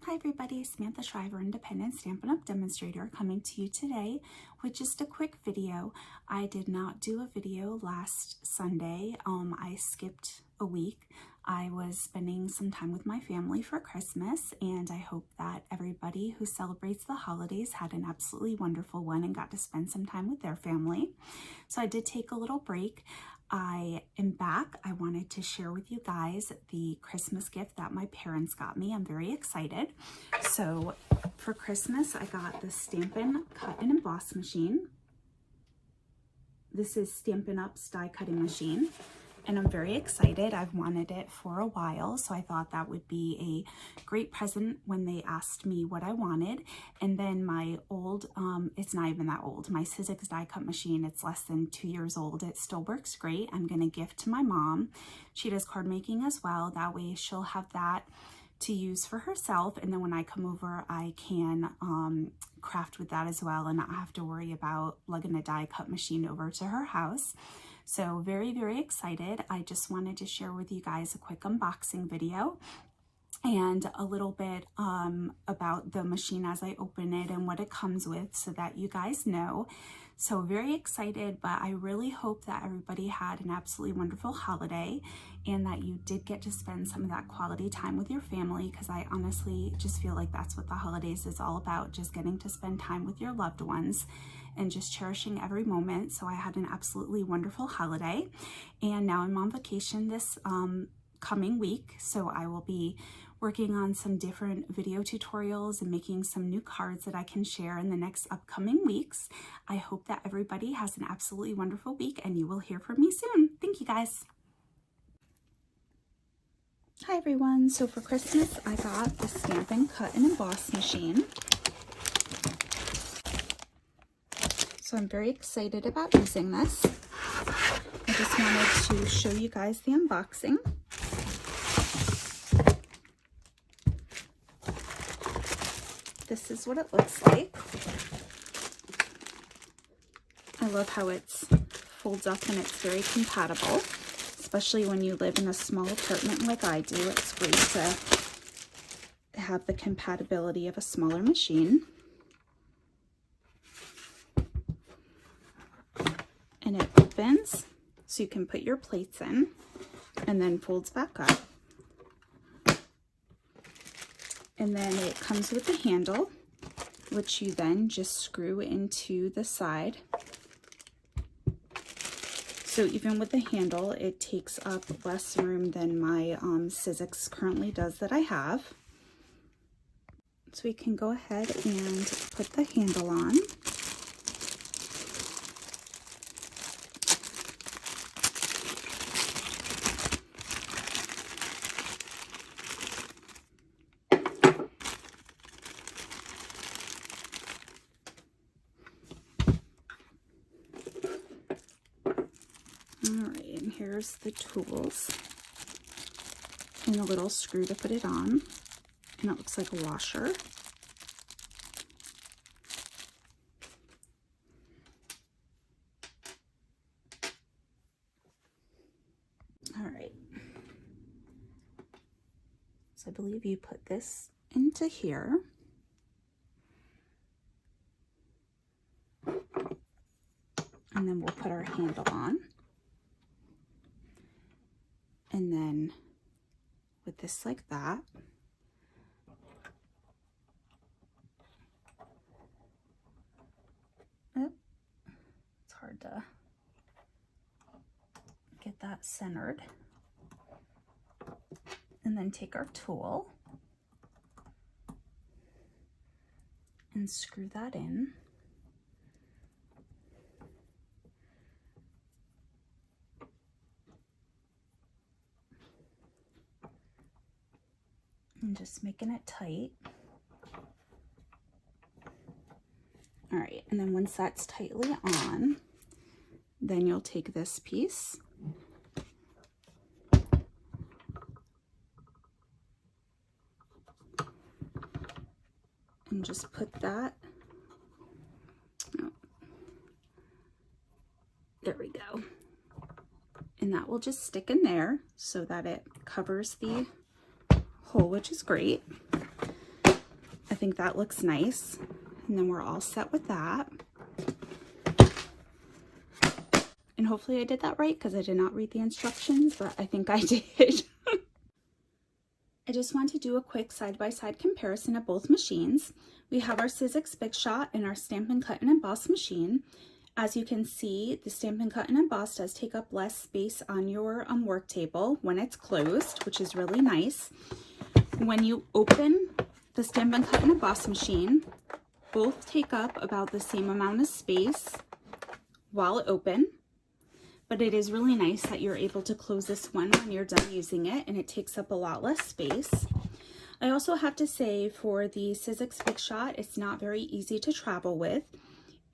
Hi everybody, Samantha Shriver, Independent Stampin' Up! Demonstrator, coming to you today with just a quick video. I did not do a video last Sunday. I skipped a week. I was spending some time with my family for Christmas, and I hope that everybody who celebrates the holidays had an absolutely wonderful one and got to spend some time with their family. So I did take a little break. I am back. I wanted to share with you guys the Christmas gift that my parents got me. I'm very excited. So for Christmas, I got the Stampin Cut Emboss Machine. This is Stampin Up's die cutting machine, and I'm very excited. I've wanted it for a while, so I thought that would be a great present when they asked me what I wanted. And then my old, it's not even that old, my Sizzix die cut machine, it's less than 2 years old. It still works great. I'm gonna gift to my mom. She does card making as well. That way she'll have that to use for herself, and then when I come over I can craft with that as well and not have to worry about lugging a die cut machine over to her house. So very, very excited. I just wanted to share with you guys a quick unboxing video and a little bit about the machine as I open it and what it comes with so that you guys know. So very excited, but I really hope that everybody had an absolutely wonderful holiday and that you did get to spend some of that quality time with your family, because I honestly just feel like that's what the holidays is all about, just getting to spend time with your loved ones and just cherishing every moment. So I had an absolutely wonderful holiday, and now I'm on vacation this coming week, so I will be working on some different video tutorials and making some new cards that I can share in the next upcoming weeks. I hope that everybody has an absolutely wonderful week, and you will hear from me soon. Thank you guys. Hi everyone, so for Christmas I got the Stampin Cut Emboss Machine. So I'm very excited about using this. I just wanted to show you guys the unboxing. This is what it looks like. I love how it folds up and it's very compatible, especially when you live in a small apartment like I do. It's great to have the compatibility of a smaller machine. And it opens so you can put your plates in and then folds back up. And then it comes with the handle, which you then just screw into the side. So even with the handle, it takes up less room than my Sizzix currently does that I have. So we can go ahead and put the handle on. Alright, and here's the tools and a little screw to put it on, and it looks like a washer. Alright, so I believe you put this into here. And then we'll put our handle on. And then with this like that. Oh, it's hard to get that centered. And then take our tool and screw that in. And just making it tight. All right, and then once that's tightly on, then you'll take this piece and just put that, oh, there we go. And that will just stick in there so that it covers the hole, which is great. think that looks nice. And then we're all set with that. And hopefully I did that right because I did not read the instructions, but I think I did. I just want to do a quick side-by-side comparison of both machines. We have our Sizzix Big Shot and our Stampin Cut and Emboss machine. As you can see, the Stampin Cut and Emboss does take up less space on your work table when it's closed, which is really nice. When you open the Stampin Cut and Emboss machine, both take up about the same amount of space while open, but it is really nice that you're able to close this one when you're done using it, and it takes up a lot less space. I also have to say, for the Sizzix Big Shot, it's not very easy to travel with.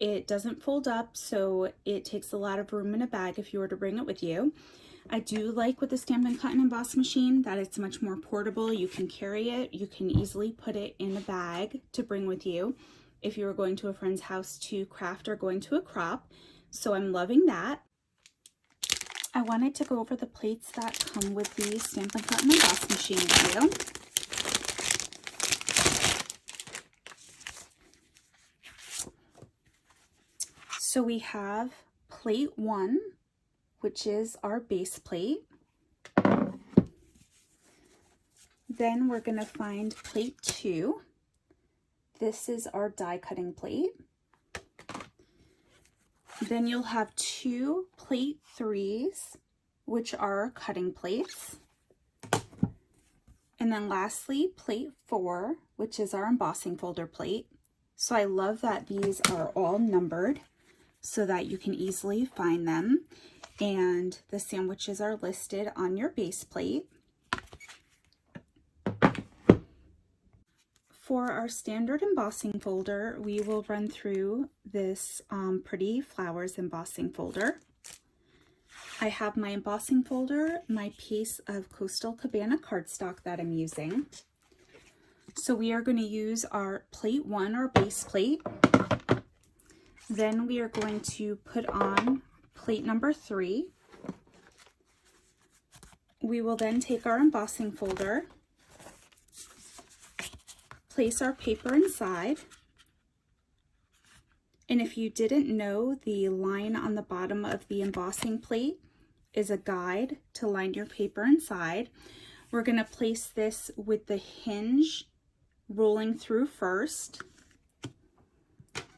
It doesn't fold up, so it takes a lot of room in a bag if you were to bring it with you. I do like with the Stampin' Cut and Emboss machine that it's much more portable. You can carry it. You can easily put it in a bag to bring with you if you were going to a friend's house to craft or going to a crop. So I'm loving that. I wanted to go over the plates that come with the Stampin' Cut and Emboss machine with you. So we have plate 1, which is our base plate. Then we're going to find plate 2. This is our die cutting plate. Then you'll have 2 plate 3s, which are cutting plates. And then lastly, plate 4, which is our embossing folder plate. So I love that these are all numbered so that you can easily find them. And the sandwiches are listed on your base plate. For our standard embossing folder, we will run through this Pretty Flowers embossing folder. I have my embossing folder, my piece of Coastal Cabana cardstock that I'm using. So we are going to use our plate 1, our base plate. Then we are going to put on plate number 3. We will then take our embossing folder, place our paper inside, and if you didn't know, the line on the bottom of the embossing plate is a guide to line your paper inside. We're going to place this with the hinge rolling through first.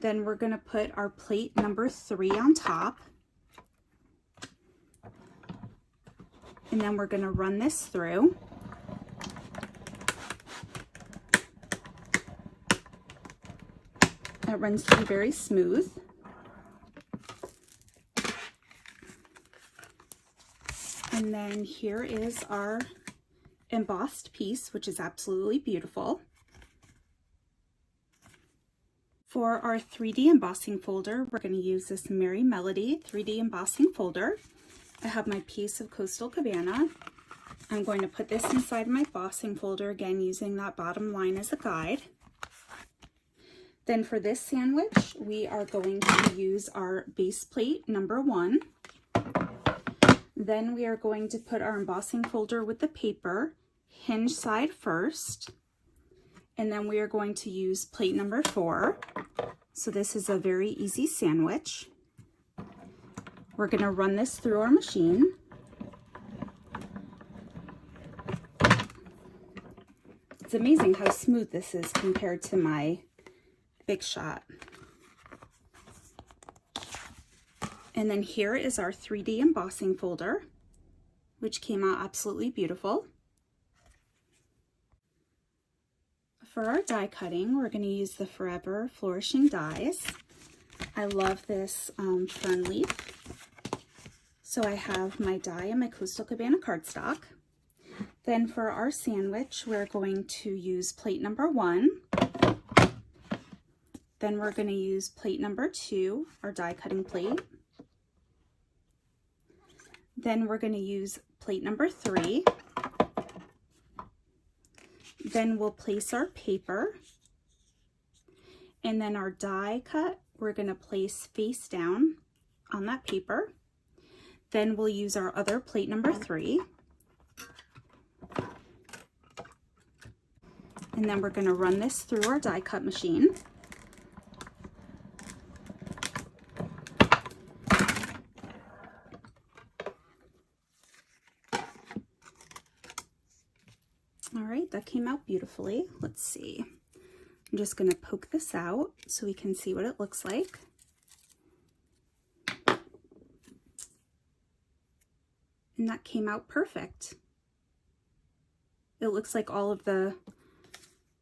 Then we're going to put our plate number 3 on top. And then we're going to run this through. It runs through very smooth. And then here is our embossed piece, which is absolutely beautiful. For our 3D embossing folder, we're going to use this Merry Melody 3D embossing folder. I have my piece of Coastal Cabana. I'm going to put this inside my embossing folder, again using that bottom line as a guide. Then for this sandwich, we are going to use our base plate number 1. Then we are going to put our embossing folder with the paper hinge side first. And then we are going to use plate number 4. So this is a very easy sandwich. We're going to run this through our machine. It's amazing how smooth this is compared to my Big Shot. And then here is our 3D embossing folder, which came out absolutely beautiful. For our die cutting, we're going to use the Forever Flourishing dies. I love this fern leaf. So I have my die and my Coastal Cabana cardstock. Then for our sandwich, we're going to use plate number 1. Then we're going to use plate number 2, our die cutting plate. Then we're going to use plate number 3. Then we'll place our paper. And then our die cut, we're going to place face down on that paper. Then we'll use our other plate number 3. And then we're going to run this through our die cut machine. All right, that came out beautifully. Let's see. I'm just going to poke this out so we can see what it looks like. And that came out perfect. It looks like all of the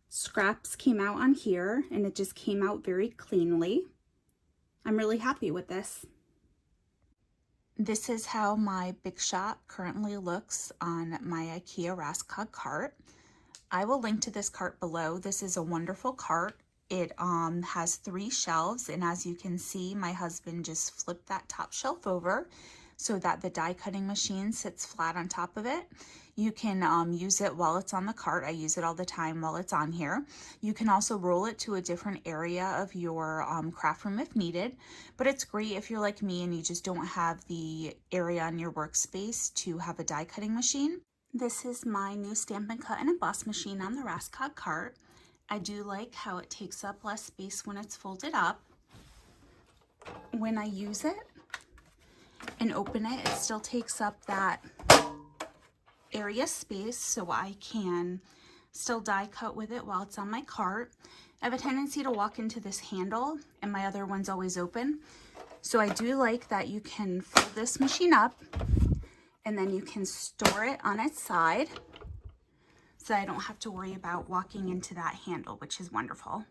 scraps came out on here and it just came out very cleanly. I'm really happy with this. This is how my Big Shot currently looks on my IKEA Raskog cart. I will link to this cart below. This is a wonderful cart. It has 3 shelves, and as you can see, my husband just flipped that top shelf over so that the die cutting machine sits flat on top of it. You can use it while it's on the cart. I use it all the time while it's on here. You can also roll it to a different area of your craft room if needed, but it's great if you're like me and you just don't have the area on your workspace to have a die cutting machine. This is my new Stampin Cut Emboss Machine on the Raskog cart. I do like how it takes up less space when it's folded up. When I use it and open it, it still takes up that area space so I can still die cut with it while it's on my cart. I have a tendency to walk into this handle and my other one's always open. So I do like that you can fold this machine up and then you can store it on its side so I don't have to worry about walking into that handle, which is wonderful.